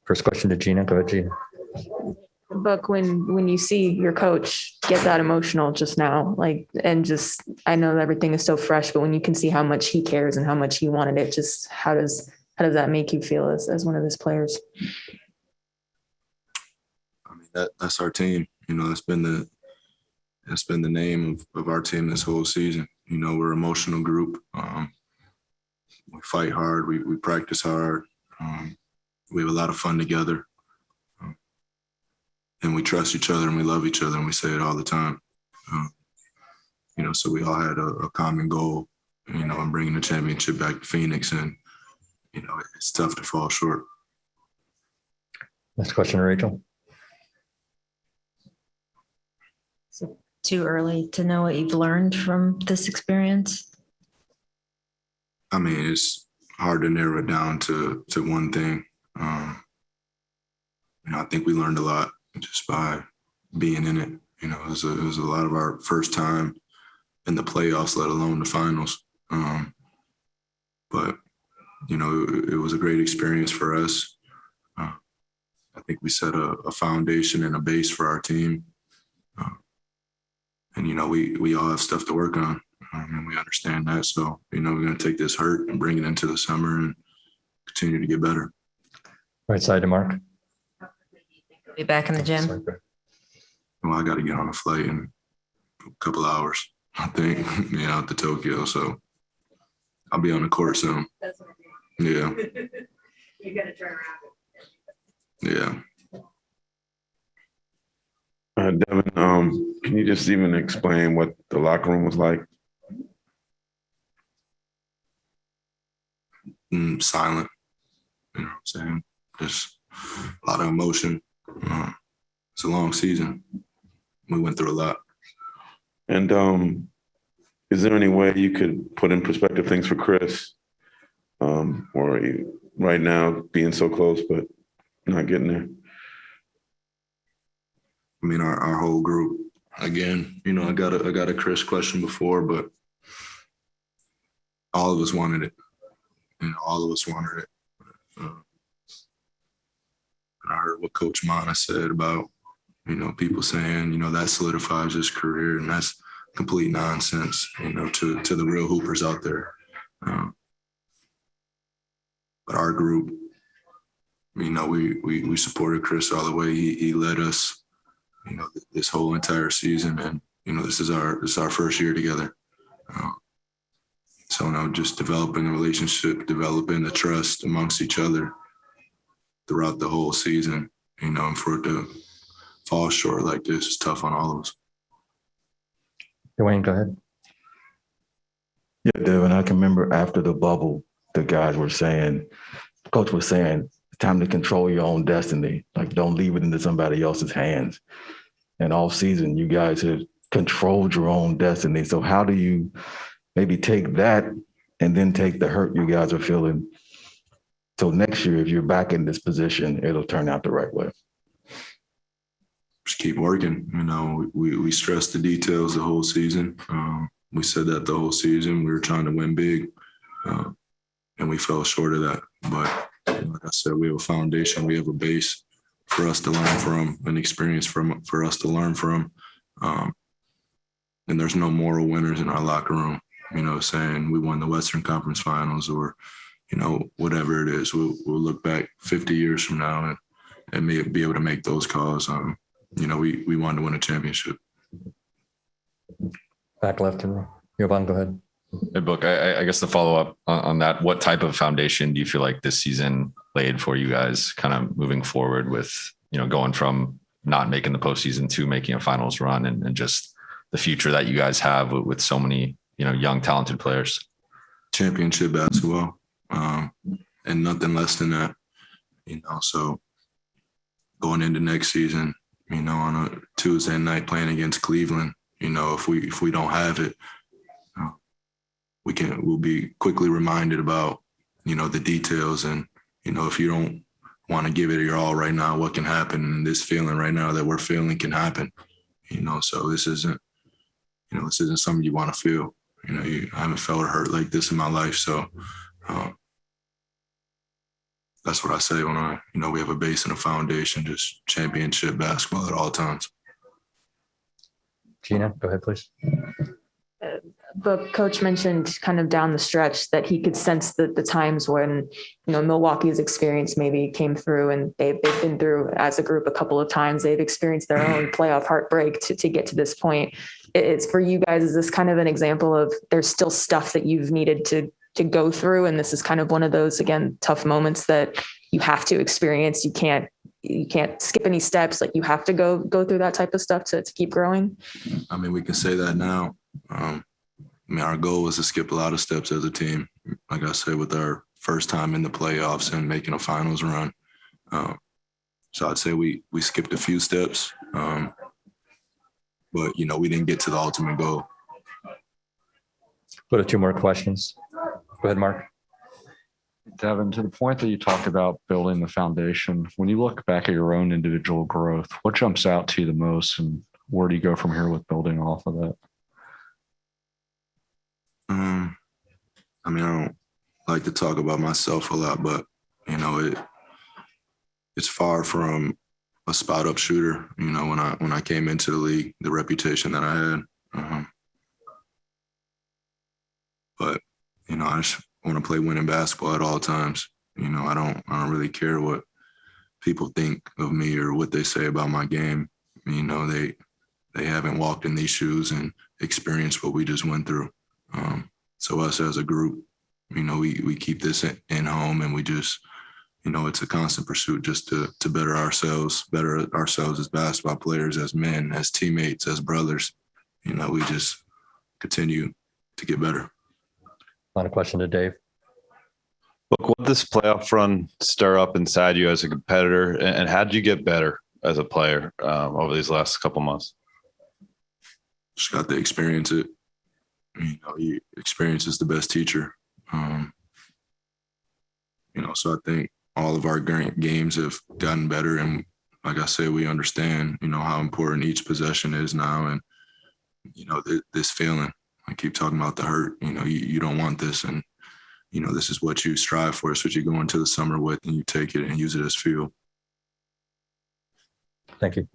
First question to Gina. Go ahead, Gina. Buck, when you see your coach get that emotional just now, and just, I know everything is so fresh, but when you can see how much he cares and how much he wanted it, just how does that make you feel as one of his players? I mean, that's our team. That's been the name of our team this whole season. We're an emotional group. We fight hard. We practice hard. We have a lot of fun together. And we trust each other and we love each other, and we say it all the time. So we all had a common goal, in bringing the championship back to Phoenix, and, it's tough to fall short. Next question, Rachel. So too early to know what you've learned from this experience? I mean, it's hard to narrow it down to one thing. I think we learned a lot just by being in it. It was a lot of our first time in the playoffs, let alone the finals. But it was a great experience for us. I think we set a foundation and a base for our team. And we all have stuff to work on, and we understand that. So, we're going to take this hurt and bring it into the summer and continue to get better. Right side to Mark. Be back in the gym. Well, I got to get on a flight in a couple hours, I think, out to Tokyo. So I'll be on the court soon. That's what I mean. Yeah. You got to turn around. Yeah. Devin, can you just even explain what the locker room was like? Silent. You know what I'm saying? Just a lot of emotion. It's a long season. We went through a lot. And is there any way you could put in perspective things for Chris? Or right now being so close but not getting there? I mean, our whole group. Again, I got a Chris question before, but all of us wanted it. All of us wanted it. I heard what Coach Mana said about, people saying, that solidifies his career, and that's complete nonsense, to the real hoopers out there. But our group, we supported Chris all the way. He led us, this whole entire season, and this is our first year together. So just developing a relationship, developing the trust amongst each other throughout the whole season, and for it to fall short like this is tough on all of us. Dwayne, go ahead. Yeah, Devin, I can remember after the bubble, the guys were saying, Coach was saying, it's time to control your own destiny. Like, don't leave it into somebody else's hands. And all season, you guys have controlled your own destiny. So how do you maybe take that and then take the hurt you guys are feeling? So next year, if you're back in this position, it'll turn out the right way. Just keep working. We stressed the details the whole season. We said that the whole season. We were trying to win big, and we fell short of that. But like I said, we have a foundation. We have a base for us to learn from, an experience for us to learn from. And there's no moral winners in our locker room, saying we won the Western Conference Finals or, whatever it is. We'll look back 50 years from now and may be able to make those calls. We wanted to win a championship. Back left to Jovan, go ahead. Hey, Book, I guess the follow-up on that, what type of foundation do you feel like this season laid for you guys kind of moving forward with, going from not making the postseason to making a finals run and just the future that you guys have with so many, young, talented players? Championship basketball, and nothing less than that, so going into next season, on a Tuesday night playing against Cleveland, if we don't have it, we'll be quickly reminded about, the details. And, if you don't want to give it your all right now, what can happen? And this feeling right now that we're feeling can happen, so this isn't something you want to feel. I haven't felt hurt like this in my life. So that's what I say when we have a base and a foundation, just championship basketball at all times. Gina, go ahead, please. But Coach mentioned kind of down the stretch that he could sense the times when, Milwaukee's experience maybe came through, and they've been through as a group a couple of times. They've experienced their own playoff heartbreak to get to this point. It's for you guys, is this kind of an example of there's still stuff that you've needed to go through, and this is kind of one of those, again, tough moments that you have to experience. You can't skip any steps. Like, you have to go through that type of stuff to keep growing. I mean, we can say that now. Our goal was to skip a lot of steps as a team. Like I said, with our first time in the playoffs and making a finals run. So I'd say we skipped a few steps, but, we didn't get to the ultimate goal. Go to 2 more questions. Go ahead, Mark. Devin, to the point that you talked about building the foundation, when you look back at your own individual growth, what jumps out to you the most, and where do you go from here with building off of that? I don't like to talk about myself a lot, but, it's far from a spot up shooter. When I came into the league, the reputation that I had. But, I just want to play winning basketball at all times. I don't really care what people think of me or what they say about my game. They haven't walked in these shoes and experienced what we just went through. So us as a group, we keep this in home, and we just, it's a constant pursuit just to better ourselves as basketball players, as men, as teammates, as brothers. We just continue to get better. Final question to Dave. Look, what this playoff run stir up inside you as a competitor, and how did you get better as a player over these last couple months? Just got to experience it. Experience is the best teacher. So I think all of our games have gotten better, and like I said, we understand, how important each possession is now, and this feeling. I keep talking about the hurt. You don't want this, and this is what you strive for. It's what you go into the summer with, and you take it and use it as fuel. Thank you.